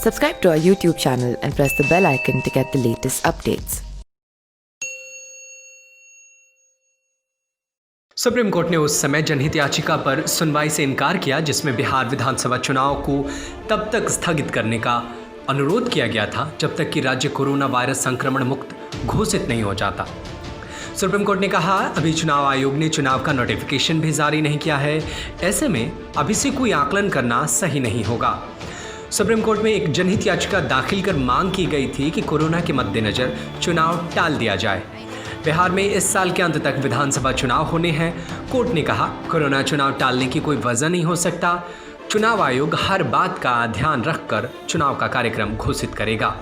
Subscribe to our YouTube channel and press the bell icon to get the latest updates. Supreme court ने उस समय जनहित याचिका पर सुनवाई से इनकार किया जिसमें बिहार विधानसभा चुनाव को तब तक स्थगित करने का अनुरोध किया गया था जब तक कि राज्य कोरोना वायरस संक्रमण मुक्त घोषित नहीं हो जाता। सुप्रीम कोर्ट ने कहा, अभी चुनाव आयोग ने चुनाव का नोटिफिकेशन भी जारी नहीं किया है, ऐसे में अभी से कोई आकलन करना सही नहीं होगा। सुप्रीम कोर्ट में एक जनहित याचिका दाखिल कर मांग की गई थी कि कोरोना के मद्देनजर चुनाव टाल दिया जाए। बिहार में इस साल के अंत तक विधानसभा चुनाव होने हैं। कोर्ट ने कहा, कोरोना चुनाव टालने की कोई वजह नहीं हो सकता। चुनाव आयोग हर बात का ध्यान रखकर चुनाव का कार्यक्रम घोषित करेगा।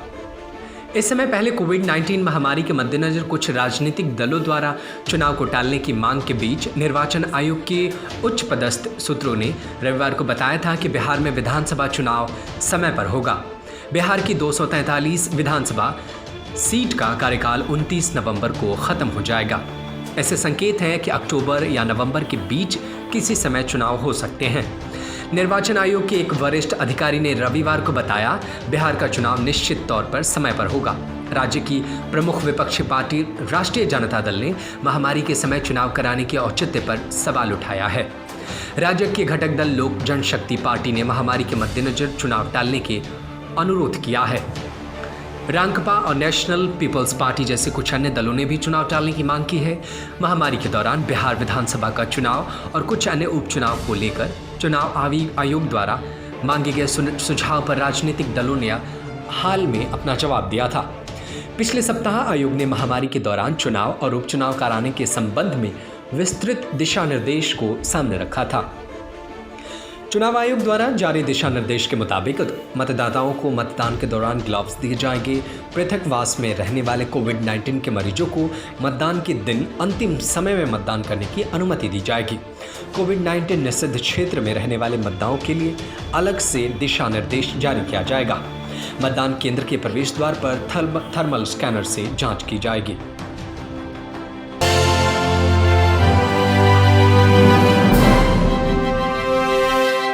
इस समय पहले कोविड-19 महामारी के मद्देनजर कुछ राजनीतिक दलों द्वारा चुनाव को टालने की मांग के बीच निर्वाचन आयोग के उच्च पदस्थ सूत्रों ने रविवार को बताया था कि बिहार में विधानसभा चुनाव समय पर होगा। बिहार की 243 विधानसभा सीट का कार्यकाल 29 नवंबर को खत्म हो जाएगा। ऐसे संकेत हैं कि अक्टूबर या नवंबर के बीच किसी समय चुनाव हो सकते हैं। निर्वाचन आयोग के एक वरिष्ठ अधिकारी ने रविवार को बताया, बिहार का चुनाव निश्चित तौर पर समय पर होगा। राज्य की प्रमुख विपक्षी पार्टी राष्ट्रीय जनता दल ने महामारी के समय चुनाव कराने के औचित्य पर सवाल उठाया है। राज्य के घटक दल लोक जनशक्ति पार्टी ने महामारी के मद्देनजर चुनाव टालने के अनुरोध किया है। रांकपा और नेशनल पीपल्स पार्टी जैसे कुछ अन्य दलों ने भी चुनाव टालने की मांग की है। महामारी के दौरान बिहार विधानसभा का चुनाव और कुछ अन्य उपचुनाव को लेकर चुनाव आयोग द्वारा मांगे गए सुझाव पर राजनीतिक दलों ने हाल में अपना जवाब दिया था। पिछले सप्ताह आयोग ने महामारी के दौरान चुनाव और उपचुनाव कराने के संबंध में विस्तृत दिशा निर्देश को सामने रखा था। चुनाव आयोग द्वारा जारी दिशा निर्देश के मुताबिक मतदाताओं को मतदान के दौरान ग्लव्स दिए जाएंगे। पृथकवास में रहने वाले कोविड-19 के मरीजों को मतदान के दिन अंतिम समय में मतदान करने की अनुमति दी जाएगी। कोविड-19 निषिद्ध क्षेत्र में रहने वाले मतदाताओं के लिए अलग से दिशा निर्देश जारी किया जाएगा। मतदान केंद्र के प्रवेश द्वार पर थर्मल स्कैनर से जाँच की जाएगी।